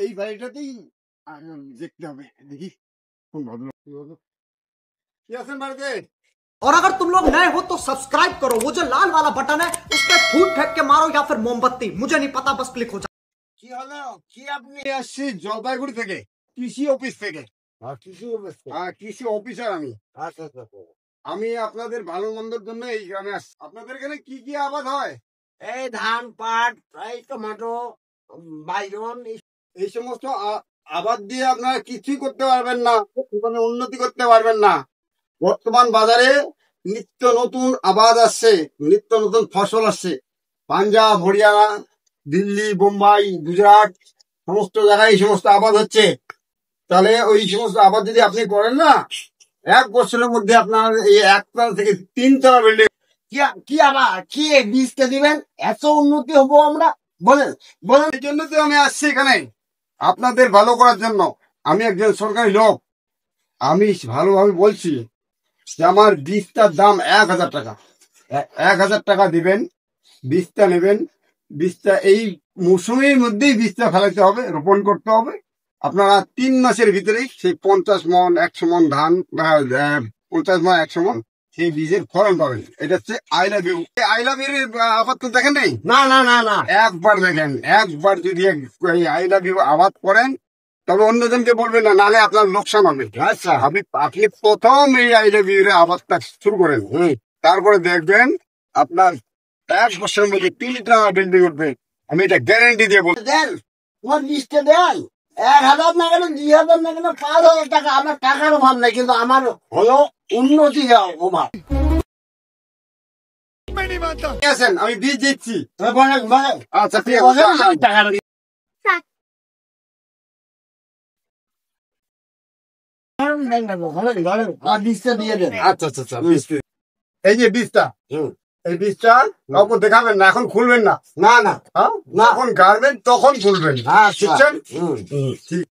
এই বাড়িটাতেই দেখতে হবে, দেখি কোন ভদ্রলোক কি আছেন বাড়িতে। और अगर तुम लोग नए हो तो सब्सक्राइब करो, वो जो लाल वाला बटन है उस पर फूट फेंक के मारो या फिर मोमबत्ती, मुझे नहीं पता, बस क्लिक हो जाए। কি হলো, কি আপনি? আসছি জলপাইগুড়ি থেকে, কৃষি অফিস থেকে। কৃষি অফিসার আমি। আমি আপনাদের ভালো মন্দের জন্য এই গ্রামে আসছি। আপনাদের এখানে কি কি আবাদ হয়? এই ধান, পাট, এই টমেটো, বাইগন, এই সমস্ত আবাদ দিয়ে আপনারা কিছুই করতে পারবেন না, মানে উন্নতি করতে পারবেন না। বর্তমান বাজারে নিত্য নতুন আবাদ আসছে, নিত্য নতুন ফসল আসছে। পাঞ্জাব, হরিয়ানা, দিল্লি, বোম্বাই, গুজরাট সমস্ত জায়গায় এই সমস্ত আবাদ হচ্ছে। তাহলে ওই সমস্ত আবাদ যদি আপনি করেন না, 1 বছরের মধ্যে আপনার এই 1 তলা থেকে 3 তলা বিল্ডিং। কি আবার কি বীজটা দিবেন, এত উন্নতি হবো আমরা? বলেন বলেন। এই জন্য তো আমি আসছি এখানে, আপনাদের ভালো করার জন্য। আমি একজন সরকারি লোক, আমি ভালোভাবে বলছি যে আমার বীজটার দাম 1000 টাকা। 1000 টাকা দিবেন, বীজটা নেবেন। বীজটা এই মৌসুমের মধ্যেই বীজটা ফেলাতে হবে, রোপণ করতে হবে। আপনারা 3 মাসের ভিতরেই সেই 50 মন 100 মন ধান, 50 মন 100 মন সেই বীজের ফলন পাবেন। এটা হচ্ছে I love you. I love you এর আবাদ তো দেখেন নাই? না না না না, একবার দেখেন, একবার যদি আই লাভ ইউ আবাদ করেন তবে অন্যজনকে বলবেন না, নাহলে আপনার লোকসান হবে। আচ্ছা, আপনি প্রথম এই আই লাভ ইউ এর আবাদটা শুরু করেন, তারপরে দেখবেন আপনার 1 বছরের মধ্যে 3 তলা বিল্ডিং উঠবে। আমি এটা গ্যারান্টি দিয়ে বলছি। দেন তোমার বীজটা দেন। 1000 না কেন, 2000 না কেন, 5000 টাকা। আমার টাকার অভাব নাই, কিন্তু আমার হলো উন্নতি অভাব। আছেন, আমি বীজ দিচ্ছি। বলেন বলেন। আচ্ছা ঠিক বলেন, আছে। আমি টাকা বীজটা দিয়ে দেন। আচ্ছা আচ্ছা আচ্ছা, এই যে বীজটা, এই বীজটা কাউকে দেখাবেন না, এখন খুলবেন না। না না হ্যাঁ, না, যখন গাড়বেন তখন খুলবেন। আচ্ছা। বুঝছেন? ঠিক।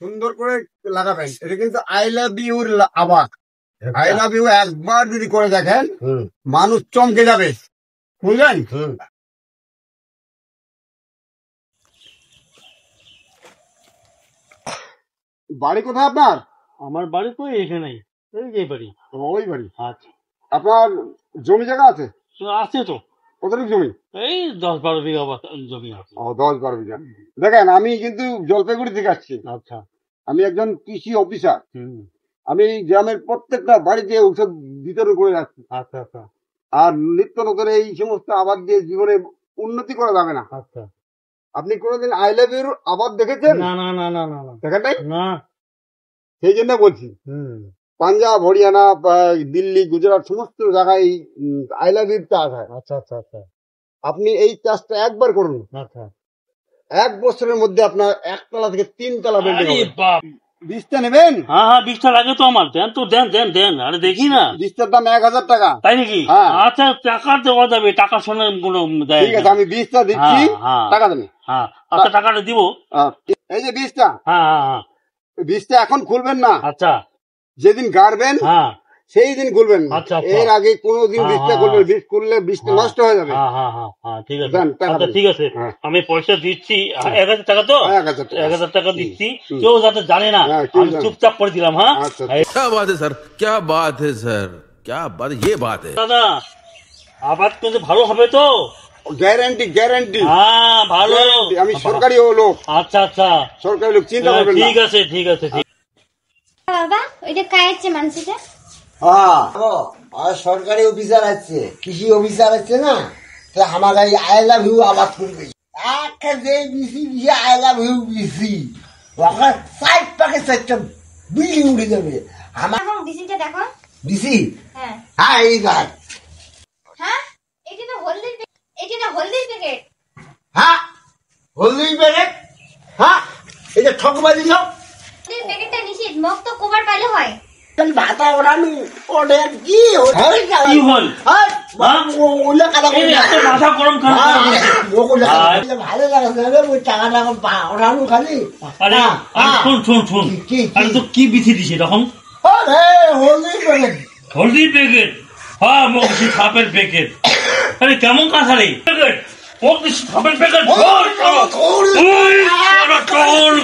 সুন্দর করে লাগাবেন। এটা কিন্তু আই লাভ ইউর আবাদ। আই লাভ ইউ একবার যদি করে দেখেন, মানুষ চমকে যাবে, বুঝলেন? বাড়ি কোথায় আপনার? আমার বাড়ি তো এখানেই, এই বাড়ি। ওই বাড়ি। আচ্ছা, আপনার জমি জায়গা আছে? তো আছে তো, কতটুকু জমি? এই 10-12 বিঘা জমি আছে। 10-12 বিঘা। দেখেন, আমি কিন্তু জলপাইগুড়ি থেকে আসছি। আচ্ছা, আমি একজন কৃষি অফিসার। আমি গ্রামের প্রত্যেকটা বাড়িতে ঔষধ বিতরণ করে যাচ্ছি। আচ্ছা আচ্ছা। আর নিত্য নতুন এই সমস্ত আবাদ দিয়ে জীবনে উন্নতি করা যাবে না। আচ্ছা, আপনি কোনোদিন আই লাভ ইউর আবাদ দেখেছেন? না না না না না, দেখেন নাই? না। সেই জন্য বলছি, পাঞ্জাব, হরিয়ানা, দিল্লি, গুজরাট সমস্ত জায়গায় আই লাভ ইউর চাষ হয়। আচ্ছা আচ্ছা আচ্ছা। আপনি এই চাষটা একবার করুন, আচ্ছা, 1 বছরের মধ্যে আপনার 1 তলা থেকে 3 তলা বিল্ডিং আরে হবে। বাপ! বীজটা নেবেন? হ্যাঁ হ্যাঁ, বীজটা লাগে তো আমার। দেন তো, দেন দেন দেন। আরে দেখি না। বীজটার দাম 1000 টাকা। তাই নাকি? হ্যাঁ। আচ্ছা, টাকা দেওয়া যাবে, টাকার সঙ্গে কোনো দেয় ঠিক আছে, আমি বীজটা দিচ্ছি, টাকা দেন। হ্যাঁ, আচ্ছা, টাকাটা দিব। এই যে বীজটা, হ্যাঁ হ্যাঁ হ্যাঁ। বীজটা এখন খুলবেন না, আচ্ছা, যেদিন গাড়বেন হ্যাঁ, সেই দিন খুলবেন। আচ্ছা, আচ্ছা। এর আগে কোনোদিন বীজটা খুলবেন, বীজ খুললে বীজটা নষ্ট হয়ে যাবে। হ্যাঁ হ্যাঁ হ্যাঁ হ্যাঁ, ঠিক আছে। দেন, টাকা আচ্ছা, দেন। ঠিক আছে, হ্যাঁ। আমি পয়সা দিচ্ছি। 1000 টাকা তো? 1000 টাকা। 1000 টাকা দিচ্ছি, কেউ যাতে জানে না। হ্যাঁ, কেউ আমি জানে। চুপচাপ করে দিলাম। হ্যাঁ, আচ্ছা। क्या बात है सर, क्या बात है सर, क्या बात, ये बात है। দাদা, আবাদ কিন্তু ভালো হবে তো? Guarantee, guarantee. হ্যাঁ, ভালো। আমি সরকারি লোক, আচ্ছা আচ্ছা, সরকারি লোক, চিন্তা করবেন না। ঠিক আছে ঠিক আছে। বাবা, ওইটা কায়েছে মানুষটা। হ্যাঁ, আর সরকারি অফিসার আছে, কৃষি অফিসার আছে না, তো আমার এই আই লাভ ইউ আবাদ করবে। একটা যে বিসি দিয়ে আই লাভ ইউ বিসি, ওখানে 4 টাকা 4টা বিল্ডিং উঠে যাবে। আমার এখন ডিসিটা দেখো। বিসি, হ্যাঁ হ্যাঁ, এই গাছ, হ্যাঁ, এটা তো হলদির প্যাকেট। হ্যাঁ, হলদি প্যাকেট। হ্যাঁ, এটা ঠকবাজি সব। হলদির প্যাকেটটা নিষেধ, মগ তো কোবার পাইলে হয়। ভাতা ওড়ানো ওটা কি কি হল? ওগুলো কাদা এই এত মাথা গরম কেন করছিস? ভালো লাগে ওই টাকাটা ওড়ানো খালি। আরে শুন, আরে তো কি বিথি দিছে তখন? হলদি প্যাকেট। হলদি প্যাকেট? হ্যাঁ, মগসি সাপের প্যাকেট। আরে কেমন কাঁচা রে প্যাকেট? ও দিস খাবার প্যাকেট ধর ওই চল